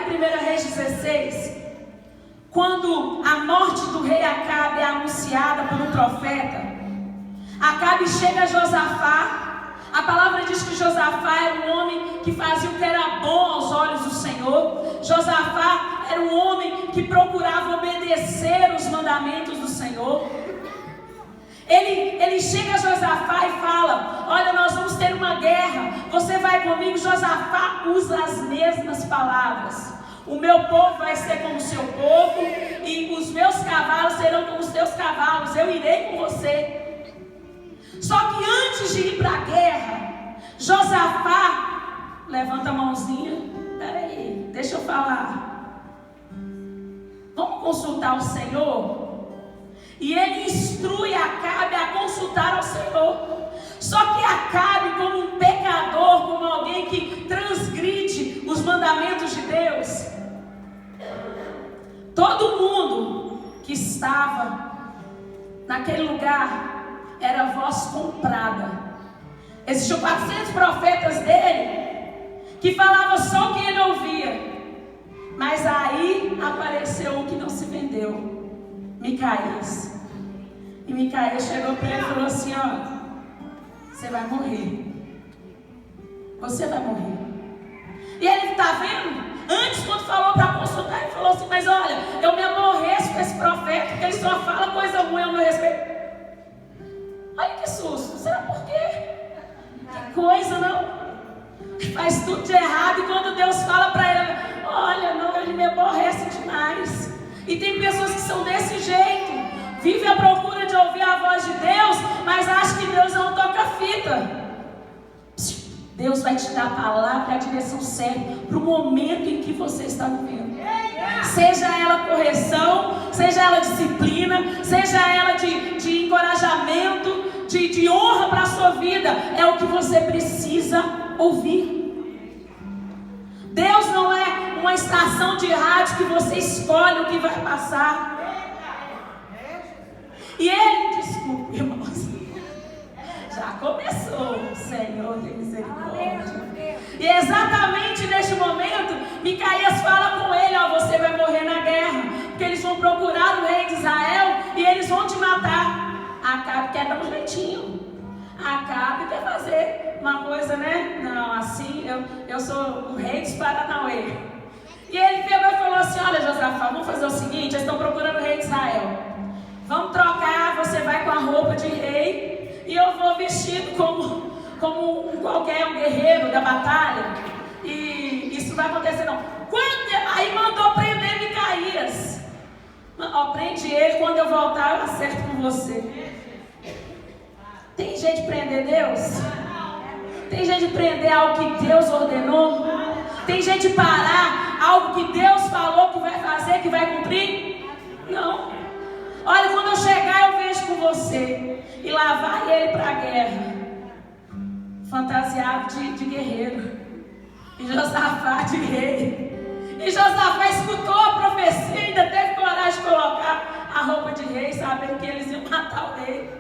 1 Reis 16, quando a morte do rei Acabe é anunciada por um profeta, Acabe chega a Josafá. A palavra diz que Josafá era um homem que fazia o que era bom aos olhos do Senhor. Josafá era um homem que procurava obedecer os mandamentos do Senhor. Ele chega a Josafá e fala: olha, nós vamos ter uma guerra, você vai comigo. Josafá usa as mesmas palavras: o meu povo vai ser como o seu povo, e os meus cavalos serão como os teus cavalos, eu irei com você. Só que antes de ir para a guerra, Josafá levanta a mãozinha: peraí, deixa eu falar, vamos consultar o Senhor? E ele instrui Acabe a consultar ao Senhor. Só que Acabe, como um pecador, como alguém que transgride os mandamentos de Deus, todo mundo que estava naquele lugar era voz comprada. Existiam 400 profetas dele que falavam só o que ele ouvia. Mas aí apareceu um que não se vendeu, Micaías. E Micaías chegou para ele e falou assim: ó, você vai morrer. Você vai morrer. E ele está vendo? Antes, quando falou para consultar, ele falou assim: mas olha, eu me aborreço com esse profeta, porque ele só fala coisa ruim ao meu respeito. Olha que susto. Será por quê? Que coisa, não? Faz tudo de errado, e quando Deus fala para ele: olha, não, ele me aborrece demais. E tem pessoas que são desse jeito, vivem à procura de ouvir a voz de Deus, mas acham que Deus não toca fita. Deus vai te dar a palavra e a direção certa para o momento em que você está vivendo. Seja ela correção, seja ela disciplina, seja ela de encorajamento, de honra para a sua vida, é o que você precisa ouvir. Deus não é uma estação de rádio que você escolhe o que vai passar. E ele, desculpe, irmãos, já começou. Senhor, tem misericórdia. E exatamente neste momento, Micaías fala com ele: ó, você vai morrer na guerra, porque eles vão procurar o rei de Israel e eles vão te matar. Acabe quer dar um jeitinho. Acabe quer fazer uma coisa, né? Não, assim, eu sou o rei dos Paranauê. E ele pegou e falou assim: olha, Josafá, vamos fazer o seguinte, eles estão procurando o rei de Israel. Vamos trocar, você vai com a roupa de rei e eu vou vestido como um guerreiro da batalha. E isso não vai acontecer não. Aí mandou prender Micaías. Ó, prende ele, quando eu voltar eu acerto com você. Tem jeito de prender Deus? Tem jeito de prender algo que Deus ordenou? Tem jeito de parar algo que Deus falou que vai fazer, que vai cumprir? Não. Olha, quando eu chegar eu vejo com você. E lá vai ele para a guerra, fantasiado de guerreiro, e Josafá de rei. E Josafá escutou a profecia e ainda teve coragem de colocar a roupa de rei, sabendo que eles iam matar o rei.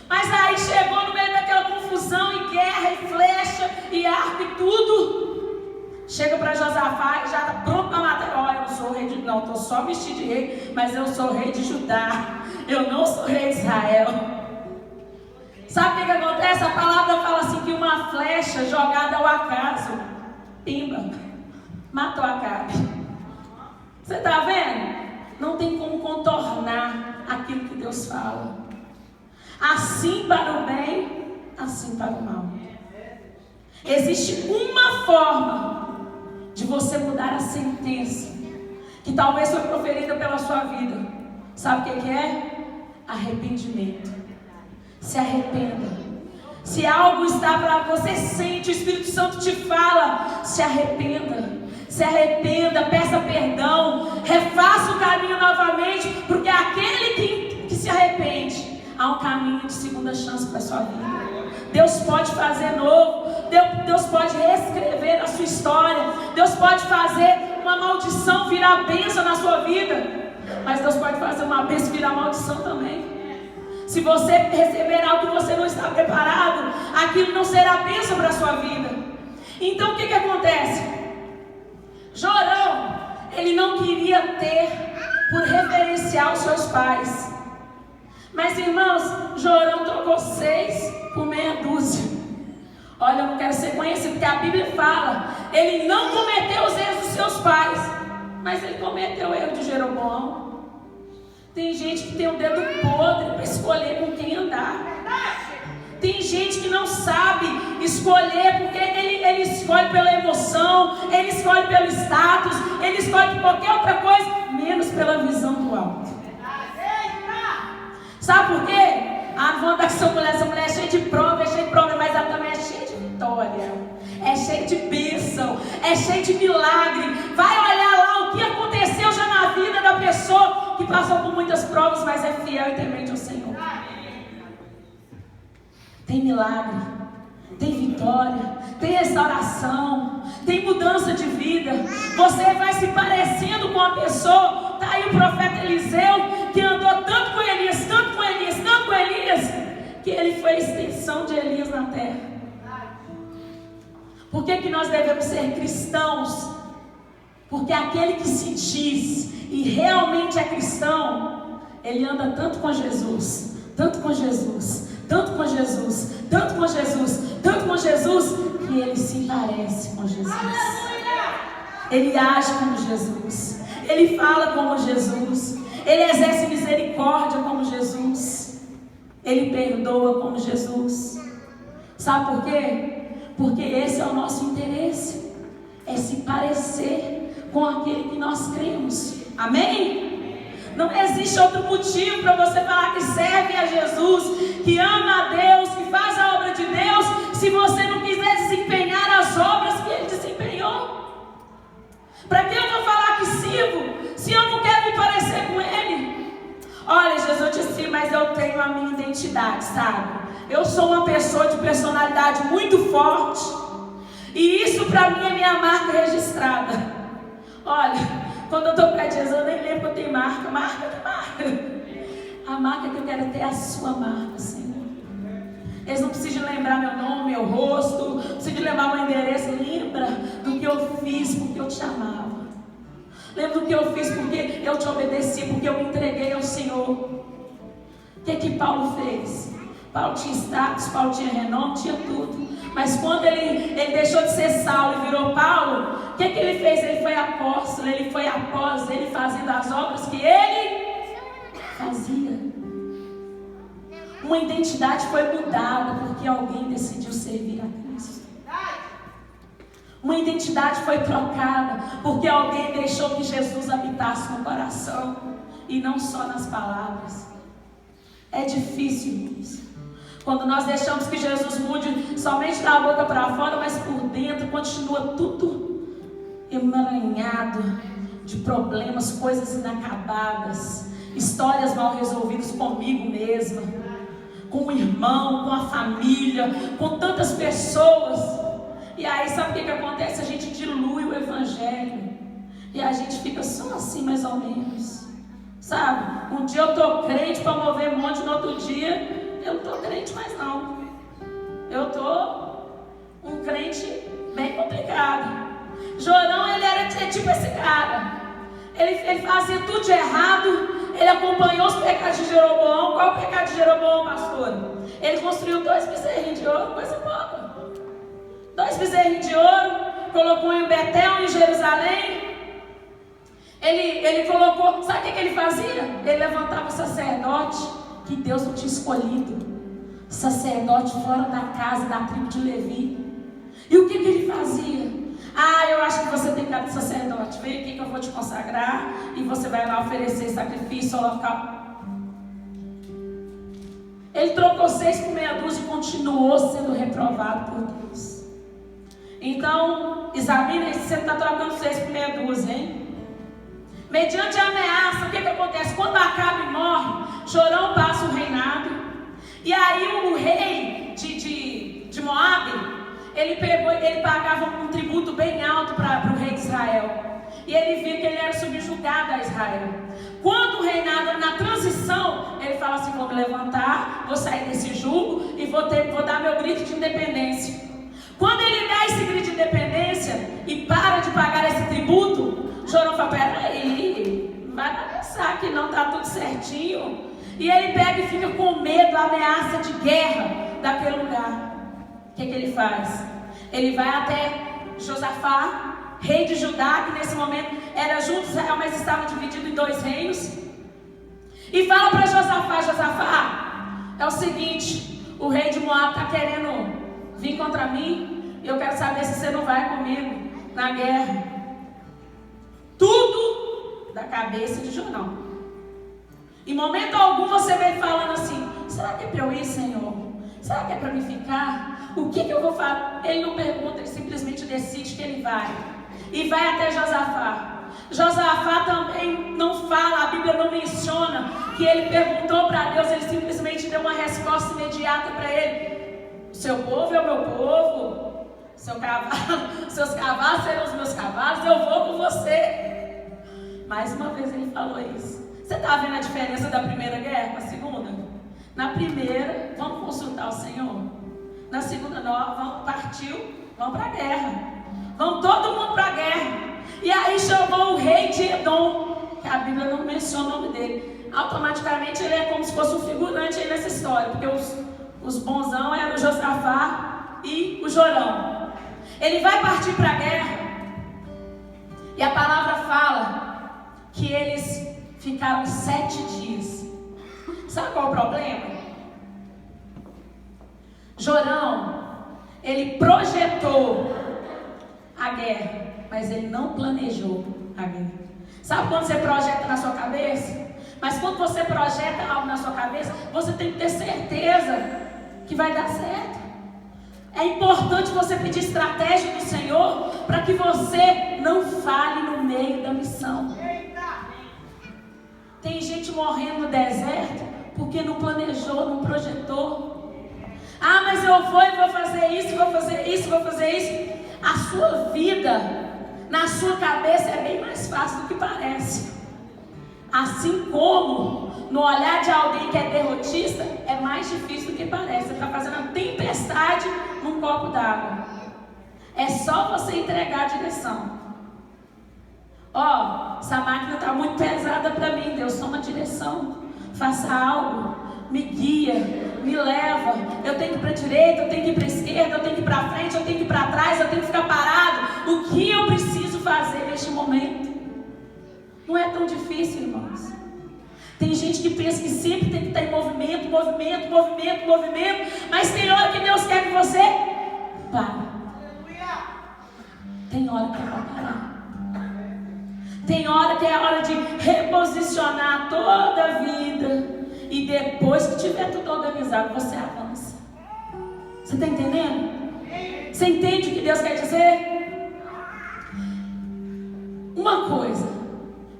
Mas aí chegou no meio daquela confusão, e guerra, e flecha, e arco, e tudo. Chega para Josafá e já está pronto para matar. Olha, eu não sou rei não, estou só vestido de rei, mas eu sou rei de Judá. Eu não sou rei de Israel. Sabe o que acontece? A palavra fala assim, que uma flecha jogada ao acaso, pimba, matou Acabe. Você está vendo? Não tem como contornar aquilo que Deus fala. Assim para o bem, assim para o mal. Existe uma forma de você mudar a sentença que talvez foi proferida pela sua vida. Sabe o que é? Arrependimento. Se arrependa. Se algo está para você, sente, o Espírito Santo te fala, se arrependa. Se arrependa, peça perdão, refaça o caminho novamente, porque aquele que se arrepende, há um caminho de segunda chance para a sua vida. Deus pode fazer novo, Deus pode reescrever a sua história, Deus pode fazer uma maldição virar bênção na sua vida, mas Deus pode fazer uma bênção virar maldição também. Se você receber algo que você não está preparado, aquilo não será bênção para a sua vida. Então o que acontece? Jorão, ele não queria ter por referencial os seus pais. Mas, irmãos, Jorão trocou 6 por meia dúzia. Olha, eu não quero ser conhecido, porque a Bíblia fala, ele não cometeu os erros dos seus pais, mas ele cometeu o erro de Jeroboão. Tem gente que tem um dedo podre para escolher com quem andar. Tem gente que não sabe escolher, porque ele escolhe pela emoção, ele escolhe pelo status, ele escolhe por qualquer outra coisa, menos pela visão do alto. Sabe por quê? Não vou andar com essa mulher é cheia de prova, mas ela também é cheia de vitória, é cheia de bênção, é cheia de milagre. Vai olhar lá o que aconteceu já na vida da pessoa que passou por muitas provas, mas é fiel e temente ao Senhor. Tem milagre, tem vitória, tem restauração, tem mudança de vida. Você vai se parecendo com a pessoa. Está aí o profeta Eliseu, que andou tanto com Elias, que ele foi a extensão de Elias na terra. Por que nós devemos ser cristãos? Porque aquele que se diz e realmente é cristão, ele anda tanto com Jesus, tanto com Jesus, tanto com Jesus, tanto com Jesus, tanto com Jesus, que ele se parece com Jesus. Ele age como Jesus, ele fala como Jesus, ele exerce misericórdia como Jesus, ele perdoa como Jesus. Sabe por quê? Porque esse é o nosso interesse, é se parecer com aquele que nós cremos. Amém? Não existe outro motivo para você falar que serve a Jesus, que ama a Deus, que faz a obra de Deus, se você não quiser desempenhar as obras que Ele desempenhou. Para que eu vou falar que sirvo, se eu não quero me parecer com Ele? Olha, Jesus disse, mas eu tenho a minha identidade, sabe? Eu sou uma pessoa de personalidade muito forte, e isso para mim é minha marca registrada. Olha, quando eu estou perto de Jesus, eu nem lembro que eu tenho marca. A marca que eu quero ter é a sua marca, Senhor. Eles não precisam lembrar meu nome, meu rosto, não precisam lembrar meu endereço. Lembra do que eu fiz porque eu te amava. Lembra do que eu fiz porque eu te obedeci, porque eu me entreguei ao Senhor. O que Paulo fez? Paulo tinha status, Paulo tinha renome, tinha tudo. Mas quando ele deixou de ser Saulo e virou Paulo, o que ele fez? Ele foi apóstolo, ele foi após ele fazendo as obras que ele fazia. Uma identidade foi mudada porque alguém decidiu servir a Cristo. Uma identidade foi trocada porque alguém deixou que Jesus habitasse no coração e não só nas palavras. É difícil, irmãos. Quando nós deixamos que Jesus mude somente da boca para fora, mas por dentro continua tudo emaranhado de problemas, coisas inacabadas, histórias mal resolvidas comigo mesma, com o irmão, com a família, com tantas pessoas. E aí sabe o que acontece? A gente dilui o evangelho e a gente fica só assim mais ou menos, sabe? Um dia eu estou crente para mover um monte, no outro dia eu não estou crente mais não. Eu estou um crente bem complicado. Jorão, ele era tipo esse cara. Ele fazia tudo de errado. Ele acompanhou os pecados de Jeroboão. Qual o pecado de Jeroboão, pastor? Ele construiu 2 bezerrinhos de ouro, coisa pouca. 2 bezerrinhos de ouro, colocou em Betel, em Jerusalém. Ele colocou, sabe o que ele fazia? Ele levantava o sacerdote que Deus não tinha escolhido, sacerdote fora da casa da tribo de Levi. E o que ele fazia? Eu acho que você tem cara de sacerdote, vem aqui que eu vou te consagrar e você vai lá oferecer sacrifício, holocausto. Ele trocou 6 por meia dúzia e continuou sendo reprovado por Deus. Então, examina se você está trocando 6 por meia dúzia, hein? Mediante a ameaça, o que acontece? Quando Acabe morre, Jorão passa o reinado. E aí o rei de Moabe, ele pagava um tributo bem alto para o rei de Israel. E ele via que ele era subjugado a Israel. Quando o reinado, na transição, ele fala assim, vou me levantar, vou sair desse jugo e vou dar meu grito de independência. Quando ele dá esse grito de independência e para de pagar esse tributo, Jorão fala, pensar que não está tudo certinho. E ele pega e fica com medo, ameaça de guerra daquele lugar. O que ele faz? Ele vai até Josafá, rei de Judá, que nesse momento era junto Israel, mas estava dividido em 2 reinos. E fala para Josafá: Josafá, é o seguinte, o rei de Moab está querendo vir contra mim, e eu quero saber se você não vai comigo na guerra. Tudo da cabeça de Jorão. Em momento algum você vem falando assim: será que é para eu ir, Senhor? Será que é para me ficar? O que eu vou fazer? Ele não pergunta, ele simplesmente decide que ele vai. E vai até Josafá. Josafá também não fala, a Bíblia não menciona que ele perguntou para Deus, ele simplesmente deu uma resposta imediata para ele: seu povo é o meu povo, seus cavalos serão os meus cavalos, eu vou com você. Mais uma vez ele falou isso. Você está vendo a diferença da primeira guerra para a segunda? Na primeira, vamos consultar o Senhor. Na segunda, nós vamos partir, vamos para a guerra. Vamos todo mundo para a guerra. E aí chamou o rei de Edom, que a Bíblia não menciona o nome dele. Automaticamente ele é como se fosse um figurante aí nessa história, porque os bonzão eram o Josafá e o Jorão. Ele vai partir para a guerra. E a palavra fala que eles ficaram 7 dias. Sabe qual é o problema? Jorão, ele projetou a guerra, mas ele não planejou a guerra. Sabe quando você projeta na sua cabeça? Mas quando você projeta algo na sua cabeça, você tem que ter certeza que vai dar certo. É importante você pedir estratégia do Senhor para que você não falhe no meio da missão. Tem gente morrendo no deserto porque não planejou, não projetou. Ah, mas eu vou e vou fazer isso, vou fazer isso, vou fazer isso. A sua vida, na sua cabeça, é bem mais fácil do que parece. Assim como no olhar de alguém que é derrotista, é mais difícil do que parece. Você está fazendo uma tempestade num copo d'água. É só você entregar a direção. Ó, essa máquina está muito pesada para mim, Deus, toma direção. Faça algo, me guia, me leva. Eu tenho que ir para a direita, eu tenho que ir para a esquerda, eu tenho que ir para frente, eu tenho que ir para trás, eu tenho que ficar parado. O que eu preciso fazer neste momento? Não é tão difícil, irmãos. Tem gente que pensa que sempre tem que estar em movimento, movimento, movimento, movimento. Mas tem hora que Deus quer que você pare. Tem hora que é para parar. Tem hora que é a hora de reposicionar toda a vida. E depois que tiver tudo organizado, você avança. Você está entendendo? Você entende o que Deus quer dizer? Uma coisa.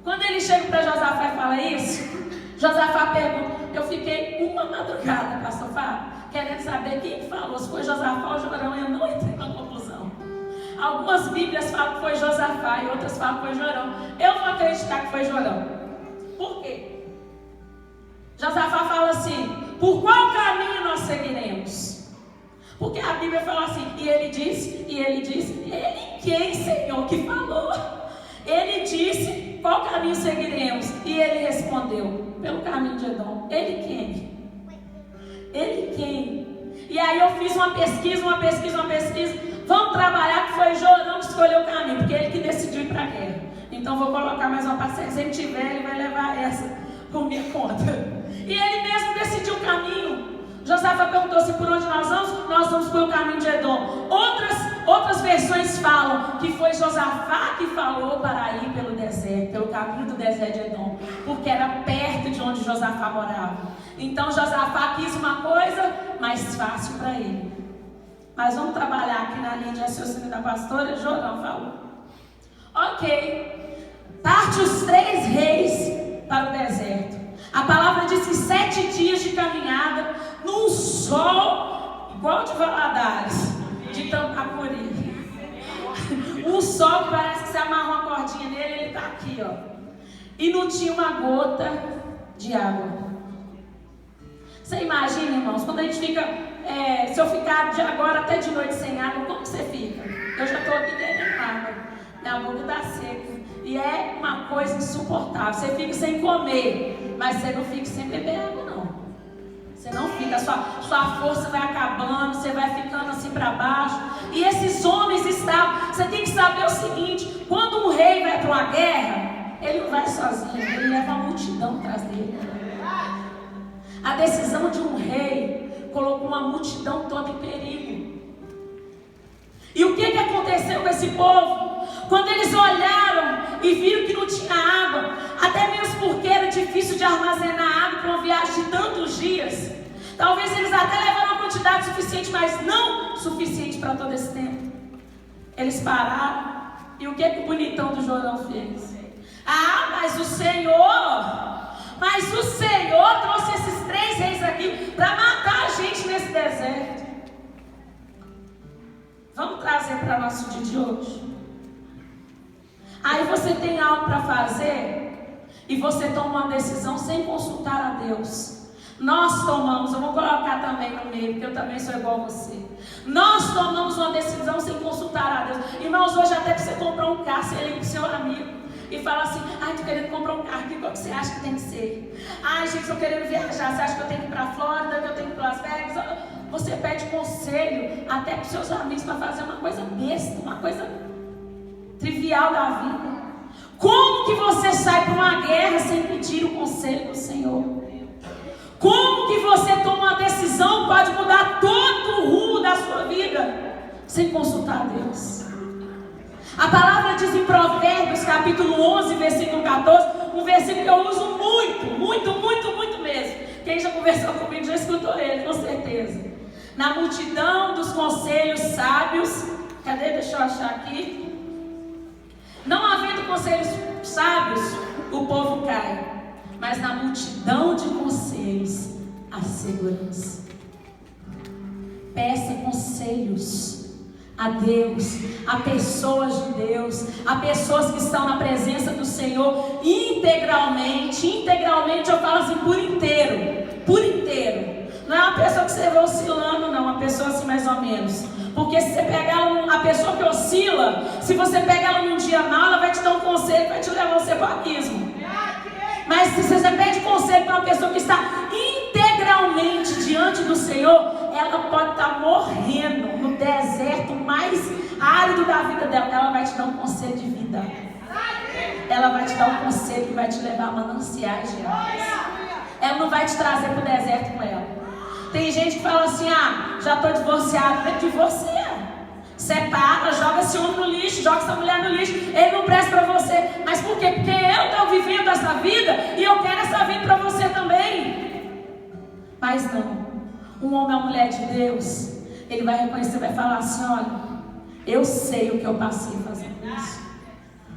Quando ele chega para Josafá e fala isso, Josafá pergunta: eu fiquei uma madrugada, pastor Fábio, querendo saber quem falou, se foi Josafá ou Jorão. Eu não entrei na conclusão. Algumas bíblias falam que foi Josafá e outras falam que foi Jorão. Eu vou acreditar que foi Jorão. Por quê? Josafá fala assim: por qual caminho nós seguiremos? Porque a Bíblia fala assim: e ele disse, ele quem, Senhor, que falou? Ele disse: qual caminho seguiremos? E ele respondeu: pelo caminho de Edom. Ele quem? Ele quem? E aí eu fiz uma pesquisa. Vamos trabalhar que foi Jorão que escolheu o caminho, porque ele que decidiu ir para a guerra. Então vou colocar mais uma paciência. Se ele tiver, ele vai levar essa por minha conta. E ele mesmo decidiu o caminho. Josafá perguntou: se por onde nós vamos? Nós vamos pelo caminho de Edom. Outras versões falam que foi Josafá que falou para ir pelo deserto, pelo caminho do deserto de Edom, porque era perto de onde Josafá morava. Então Josafá quis uma coisa mais fácil para ele. Mas vamos trabalhar aqui na linha de raciocínio da pastora. Jorão falou: ok, parte os 3 reis para o deserto. A palavra diz que 7 dias de caminhada, num sol igual de Valadares, de Tampacuri. Um sol que parece que você amarra uma cordinha nele, ele está aqui, ó. E não tinha uma gota de água. Você imagina, irmãos, quando a gente fica, se eu ficar de agora até de noite sem água, como você fica? Eu já estou aqui bebendo água. Minha boca está seca. E é uma coisa insuportável. Você fica sem comer, mas você não fica sem beber água, não. Você não fica, sua força vai acabando, você vai ficando assim para baixo. E esses homens estavam. Você tem que saber o seguinte: quando um rei vai para uma guerra, ele não vai sozinho, ele leva uma multidão atrás dele. A decisão de um rei colocou uma multidão toda em perigo. E o que aconteceu com esse povo? Quando eles olharam e viram que não tinha água, até mesmo porque era difícil de armazenar água para uma viagem de tantos dias, talvez eles até levaram uma quantidade suficiente, mas não suficiente para todo esse tempo. Eles pararam. E o que o bonitão do Jordão fez? Mas o Senhor trouxe esses 3 reis aqui para matar a gente nesse deserto. Vamos trazer para o nosso dia de hoje. Aí você tem algo para fazer e você toma uma decisão sem consultar a Deus. Nós tomamos, eu vou colocar também no meio, porque eu também sou igual a você. Nós tomamos uma decisão sem consultar a Deus. Irmãos, hoje até para você comprar um carro, você liga para o seu amigo e fala assim: tô querendo comprar um carro, qual que você acha que tem que ser? Gente, estou querendo viajar, você acha que eu tenho que ir para a Flórida, que eu tenho que ir para Las Vegas? Você pede conselho até para os seus amigos para fazer uma coisa besta, uma coisa trivial da vida. Como que você sai para uma guerra sem pedir o conselho do Senhor? Como que você toma uma decisão que pode mudar todo o rumo da sua vida sem consultar a Deus? A palavra diz em Provérbios capítulo 11, versículo 14, um versículo que eu uso muito mesmo. Quem já conversou comigo já escutou ele, com certeza. Na multidão dos conselhos sábios, cadê? Deixa eu achar aqui. Não havendo conselhos sábios, o povo cai, mas na multidão de conselhos, a segurança. Peça conselhos a Deus, a pessoas de Deus, a pessoas que estão na presença do Senhor integralmente eu falo assim, por inteiro. Não é uma pessoa que você vai oscilando, não, uma pessoa assim mais ou menos. Porque se você pegar a pessoa que oscila, se você pegar ela num dia mal, ela vai te dar um conselho que vai te levar você para o abismo. Mas se você pede conselho para uma pessoa que está integralmente diante do Senhor, ela pode estar morrendo no deserto mais árido da vida dela. Ela vai te dar um conselho de vida. Ela vai te dar um conselho que vai te levar a mananciais de águas. Ela não vai te trazer para o deserto com ela. Tem gente que fala assim: já estou divorciado. Divorcia. Separa, joga esse homem no lixo, joga essa mulher no lixo. Ele não presta para você. Mas por quê? Porque eu estou vivendo essa vida e eu quero essa vida para você também. Mas não. Um homem ou mulher de Deus, ele vai reconhecer, vai falar assim: olha, eu sei o que eu passei fazendo isso.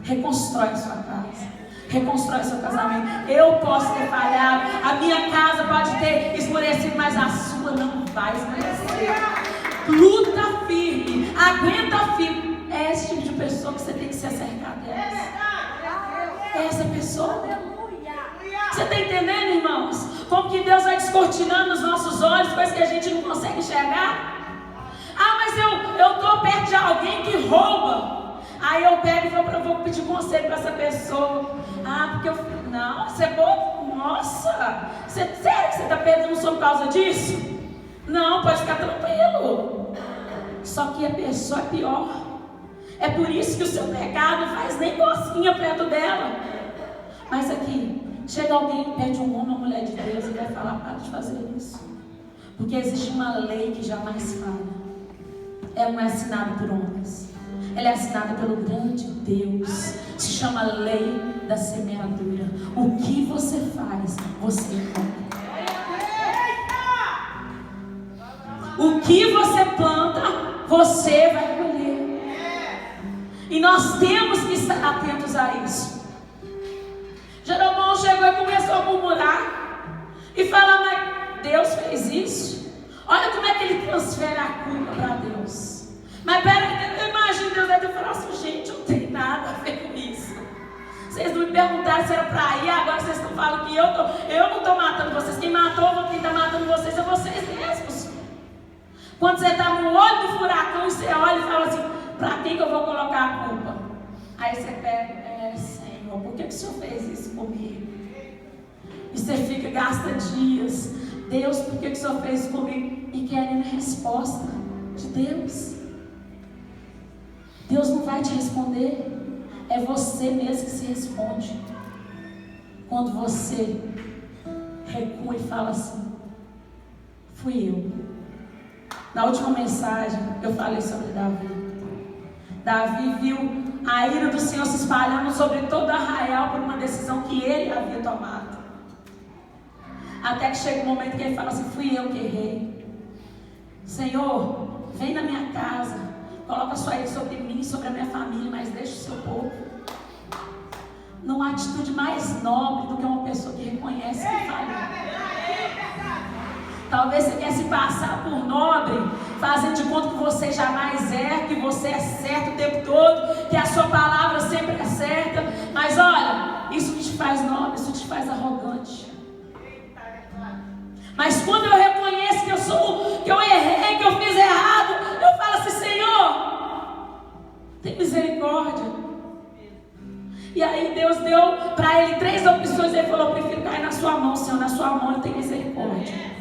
Reconstrói a sua casa. Reconstrói seu casamento. Eu posso ter falhado, a minha casa pode ter esmurecido, mas a sua não vai esmorecer. Luta firme, aguenta firme. É esse tipo de pessoa que você tem que se acercar dela. É essa pessoa. Você está entendendo, irmãos? Como que Deus vai descortinando os nossos olhos, coisas que a gente não consegue enxergar? Mas eu estou perto de alguém que rouba. Aí eu pego e vou pedir conselho para essa pessoa. Porque eu... Não, você pode... Nossa! Sério que você está perdendo por causa disso? Não, pode ficar tranquilo. Só que a pessoa é pior. É por isso que o seu pecado não faz nem cosquinha perto dela. Mas aqui, chega alguém e pede um homem ou uma mulher de Deus e vai falar: para de fazer isso. Porque existe uma lei que jamais falha. Ela não é assinada por homens. Ela é assinada pelo grande Deus. Se chama lei da semeadura. O que você faz, você colhe. O que você planta, você vai colher. E nós temos que estar atentos a isso. Jeroboão chegou e começou a murmurar e falar: mas Deus fez isso? Olha como é que ele transfere a culpa para Deus. Mas peraí, eu imagino Deus vai ter falado assim: gente, eu não tenho nada a ver com isso. Vocês não me perguntaram se era para ir, agora vocês estão falando que eu não estou matando vocês. Quem matou, quem está matando vocês é vocês mesmos. Quando você está no olho do furacão, você olha e fala assim: para quem que eu vou colocar a culpa? Aí você pega, Senhor, por que o Senhor fez isso comigo? E você fica, gasta dias. Deus, por que o Senhor fez isso comigo? E querendo resposta de Deus. Deus não vai te responder. É você mesmo que se responde. Quando você recua e fala assim: fui eu. Na última mensagem eu falei sobre Davi. Davi viu a ira do Senhor se espalhando sobre todo Arraial por uma decisão que ele havia tomado. Até que chega um momento que ele fala assim: fui eu que errei. Senhor, vem na minha casa, coloca a sua ira sobre mim, sobre a minha família, mas deixa o seu povo. Não há atitude mais nobre do que uma pessoa que reconhece que falhou. Talvez você quer se passar por nobre, fazendo de conta que você jamais erra, que você é certo o tempo todo, que a sua palavra sempre é certa. Mas olha, isso te faz nobre, isso te faz arrogante. Mas quando eu reconheço que eu errei, que eu fiz errado, eu falo assim: Senhor, tem misericórdia. E aí Deus deu para ele 3 opções. Ele falou: eu prefiro cair na sua mão, Senhor, na sua mão eu tenho misericórdia.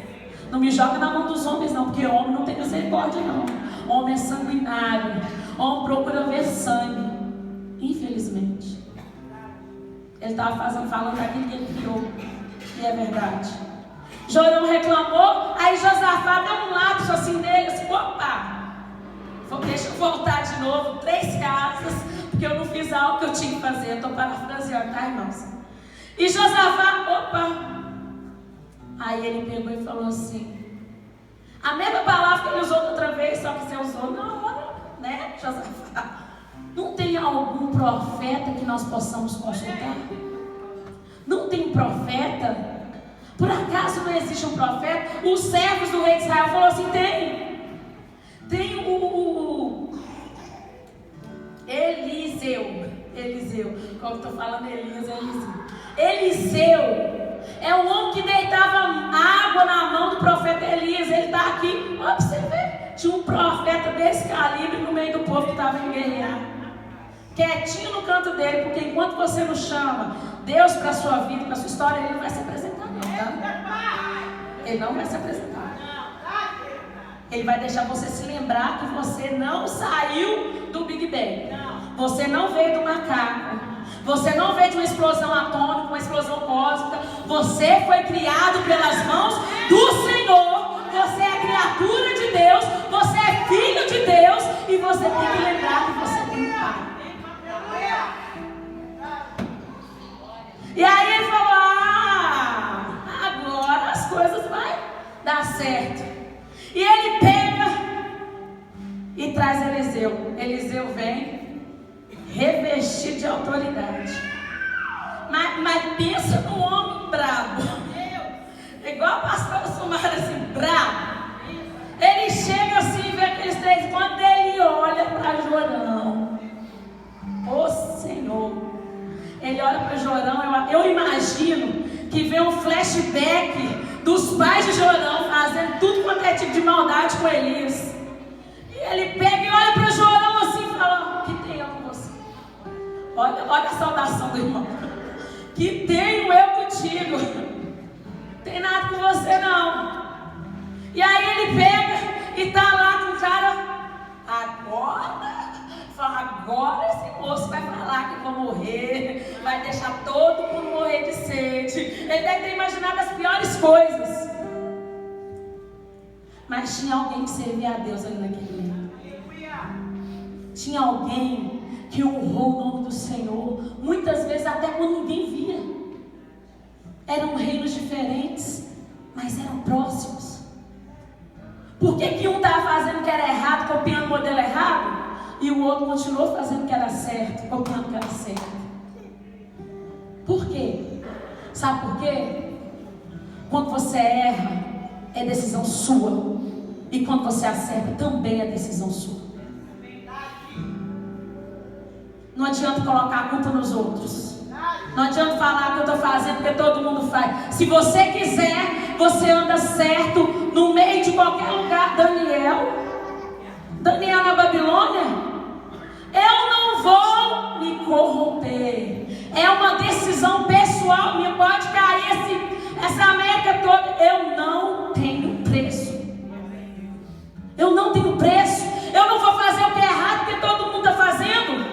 Não me joga na mão dos homens não, porque homem não tem misericórdia não. Homem é sanguinário, homem procura ver sangue. Infelizmente ele estava falando daquilo que ele criou, e é verdade. Jorão reclamou, aí Josafá deu um lapso assim nele, assim: opa, deixa eu voltar de novo, 3 casas, porque eu não fiz algo que eu tinha que fazer. Eu estou parafraseando, tá, irmãos? E Josafá, opa. Aí ele pegou e falou assim, a mesma palavra que ele usou outra vez, só que você usou na hora, né, Josafá? Não tem algum profeta que nós possamos consultar? Não tem profeta? Por acaso não existe um profeta? Os servos do rei de Israel falaram assim: tem o Eliseu, como estou falando Eliseu é o homem que deitava água na mão do profeta Elias. Ele está aqui, olha para você ver. Tinha um profeta desse calibre no meio do povo que estava em guerrear, quietinho no canto dele, porque enquanto você não chama Deus para a sua vida, para a sua história, ele não vai se apresentar não, tá? Ele não vai se apresentar. Ele vai deixar você se lembrar que você não saiu do Big Bang. Você não veio do macaco. Você não veio de uma explosão atômica, uma explosão cósmica. Você foi criado pelas mãos do Senhor. Você é criatura de Deus. Você é filho de Deus. E você tem que lembrar que você tem um pai. E aí ele falou: agora as coisas vão dar certo. E ele pega e traz Eliseu. Eliseu vem revestido de autoridade. Mas pensa no homem brabo. Igual a pastora Sumara, assim, brabo. Ele chega assim e vê aqueles 3. Quando ele olha para Jorão, ô Senhor, ele olha para Jorão. Eu imagino que vê um flashback dos pais de Jorão fazendo tudo quanto é tipo de maldade com Elias. E ele pega e olha para Jorão assim e fala: que tenho eu com você? Olha a saudação do irmão. Que tenho eu contigo? Tem nada com você não. E aí ele pega e tá lá com o cara. Agora esse moço vai falar que eu vou morrer, vai deixar todo mundo morrer de sede. Ele deve ter imaginado as piores coisas. Mas tinha alguém que servia a Deus ali naquele momento. Tinha alguém que honrou o nome do Senhor, muitas vezes até quando ninguém via. Eram reinos diferentes, mas eram próximos. Por que um estava fazendo o que era errado, copiando o modelo errado, e o outro continuou fazendo o que era certo, copiando o que era certo? Por quê? Sabe por quê? Quando você erra, é decisão sua. E quando você acerta, também é decisão sua. Não adianta colocar a culpa nos outros. Não adianta falar que eu estou fazendo porque todo mundo faz. Se você quiser, você anda certo no meio de qualquer lugar. Daniel na Babilônia, eu não vou me corromper. É uma decisão pessoal minha. Pode cair essa América toda. Eu não tenho preço. Eu não tenho preço. Eu não vou fazer o que é errado porque todo mundo está fazendo.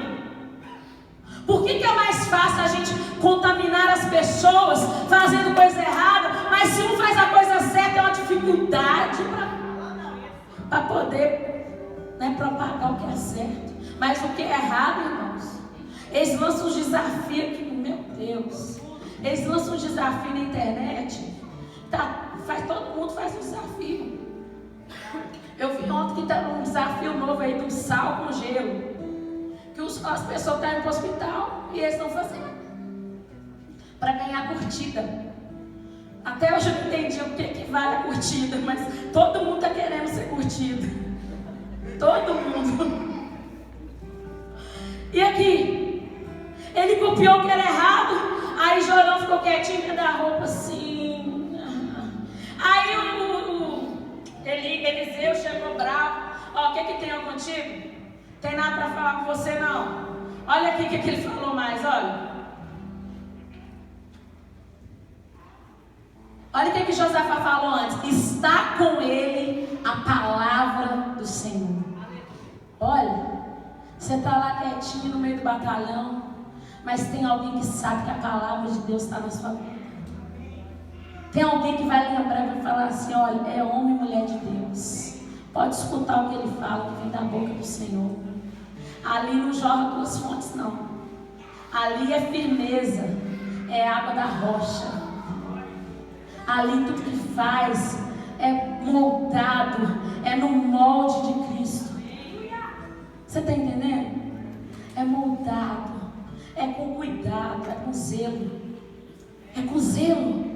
Por que é mais fácil a gente contaminar as pessoas fazendo coisa errada? Mas se um faz a coisa certa, é uma dificuldade para poder, né, propagar o que é certo. Mas o que é errado, irmãos, eles lançam um desafio aqui, meu Deus. Eles lançam um desafio na internet. Todo mundo faz um desafio. Eu vi ontem que está um desafio novo aí do sal com gelo. Que as pessoas estão indo para o hospital e eles estão fazendo para ganhar curtida. Até hoje eu não entendi o que vale a curtida, mas todo mundo está querendo ser curtido. Todo mundo. E aqui, ele copiou o que era errado. Aí Jorão ficou quietinho dentro da roupa assim. Aí Eliseu chegou bravo. Ó, o que tem contigo? Tem nada para falar com você não. Olha aqui o que ele falou mais, olha. Olha o que Josafá falou antes. Está com ele a palavra do Senhor. Olha, você está lá quietinho no meio do batalhão, mas tem alguém que sabe que a palavra de Deus está na sua vida. Tem alguém que vai lembrar e vai falar assim, olha, é homem e mulher de Deus. Pode escutar o que ele fala, que vem da boca do Senhor. Ali não jorra duas fontes, não. Ali é firmeza, é água da rocha. Ali tudo que faz é moldado, é no molde de Cristo. Você está entendendo? É moldado, é com cuidado, é com zelo. É com zelo.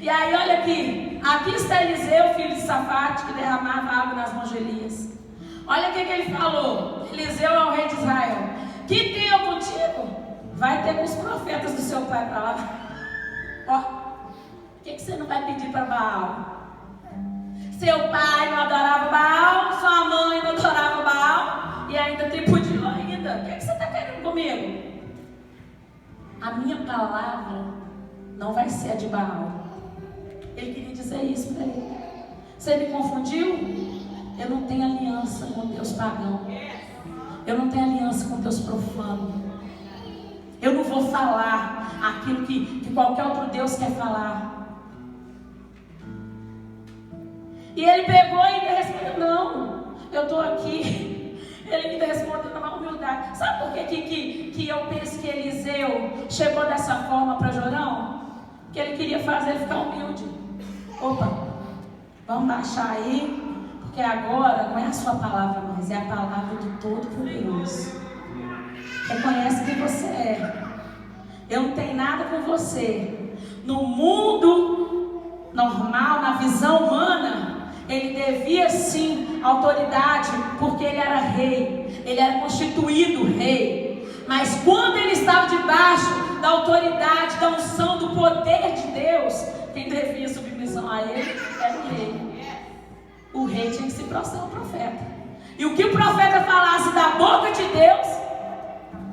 E aí, olha aqui. Aqui está Eliseu, filho de Safate, que derramava água nas mãos de Elias. Olha o que ele falou. Eliseu é o rei de Israel. Que tenho contigo? Vai ter com os profetas do seu pai para lá. Ó, o que você não vai pedir para Baal? Seu pai não adorava Baal, sua mãe não adorava Baal, e ainda tripudiou ainda. O que você está querendo comigo? A minha palavra não vai ser a de Baal. Ele queria dizer isso para ele. Você me confundiu? Eu não tenho aliança com Deus pagão. Eu não tenho aliança com Deus profano. Eu não vou falar aquilo que qualquer outro Deus quer falar. E ele pegou e ainda respondeu, não, eu estou aqui. Ele ainda respondeu na humildade. Sabe por que eu penso que Eliseu chegou dessa forma para Jorão? Que ele queria fazer ele ficar humilde. Opa, vamos baixar aí, porque agora não é a sua palavra mais, é a palavra do Todo-Poderoso. Reconhece quem você é. Eu não tenho nada com você. No mundo normal, na visão humana, ele devia sim autoridade, porque ele era rei, ele era constituído rei. Mas quando ele estava debaixo da autoridade, da unção, do poder de Deus, quem devia submissão a ele era o rei. O rei tinha que se prostrar ao profeta. E o que o profeta falasse da boca de Deus,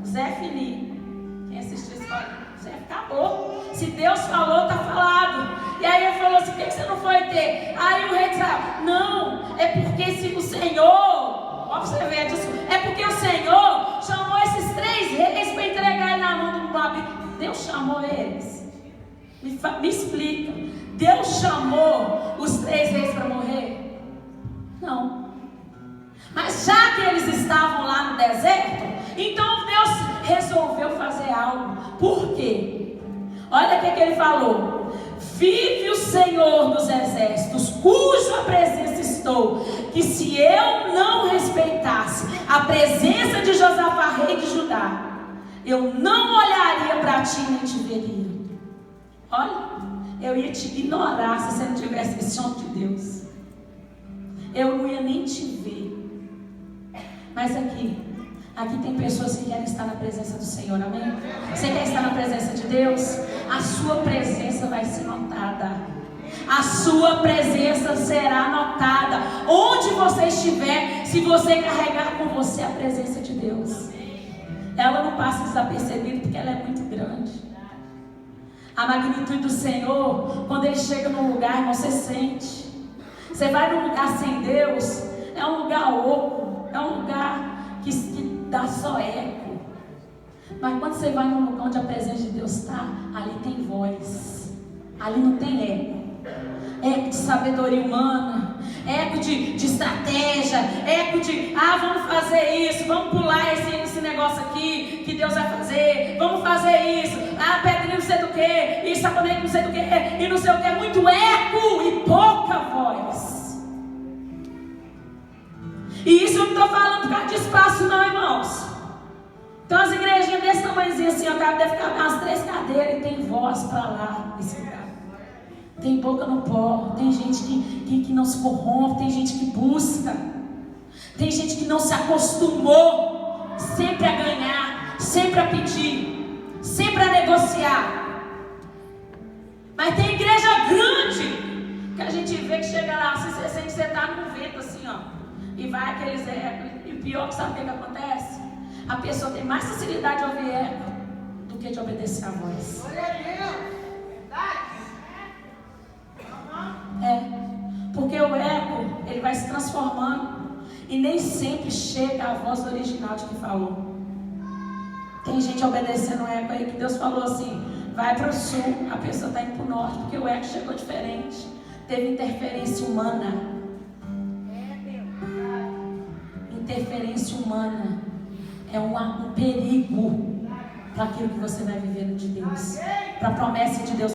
Zé Fini. Quem assistiu isso fala, Zé, acabou. Se Deus falou, está falado. E aí ele falou assim, por que você não foi ter? Aí o rei disse, não, é porque se o Senhor, ó, você vê disso, é porque o Senhor chamou esses 3 reis para entregar ele na mão do Babi. Deus chamou eles. Me explica. Deus chamou os 3 reis para morrer? Não. Mas já que eles estavam lá no deserto, então Deus resolveu fazer algo. Por quê? Olha o que ele falou. Vive o Senhor dos exércitos, cuja presença estou, que se eu não respeitasse a presença de Josafá, rei de Judá, eu não olharia para ti nem te veria. Olha, eu ia te ignorar se você não tivesse esse som de Deus. Eu não ia nem te ver. Mas aqui tem pessoas que querem estar na presença do Senhor, amém? Você quer estar na presença de Deus? A sua presença vai ser notada. A sua presença será notada. Onde você estiver, se você carregar com você a presença de Deus. ela não passa desapercebida porque ela é muito grande. A magnitude do Senhor, quando Ele chega num lugar, irmão, você sente. Você vai num lugar sem Deus, é um lugar oco, é um lugar que dá só eco. Mas quando você vai num lugar onde a presença de Deus está, ali tem voz, ali não tem eco. Eco de sabedoria humana, eco de estratégia, eco de, vamos fazer isso, vamos pular esse negócio aqui que Deus vai fazer, vamos fazer isso, pedrinho não sei do que, e sabonete não sei do que, e não sei o que, muito eco e pouca voz. E isso eu não estou falando por causa de espaço não, irmãos. Então as igrejinhas desse tamanhozinho assim, deve ficar umas 3 cadeiras e tem voz para lá nesse lugar. Tem boca no pó, tem gente que não se corrompe, tem gente que busca, tem gente que não se acostumou sempre a ganhar, sempre a pedir, sempre a negociar. Mas tem igreja grande que a gente vê que chega lá, você sente que você está num vento assim, ó, e vai aqueles ecos, e pior que sabe o que acontece? A pessoa tem mais facilidade de ouvir eco do que de obedecer a voz. Glória a Deus, verdade. Porque o eco, ele vai se transformando e nem sempre chega a voz original de quem falou. Tem gente obedecendo o eco aí que Deus falou assim, vai para o sul, a pessoa está indo para o norte, porque o eco chegou diferente, teve interferência humana. Interferência humana é um perigo para aquilo que você vai viver de Deus, para a promessa de Deus.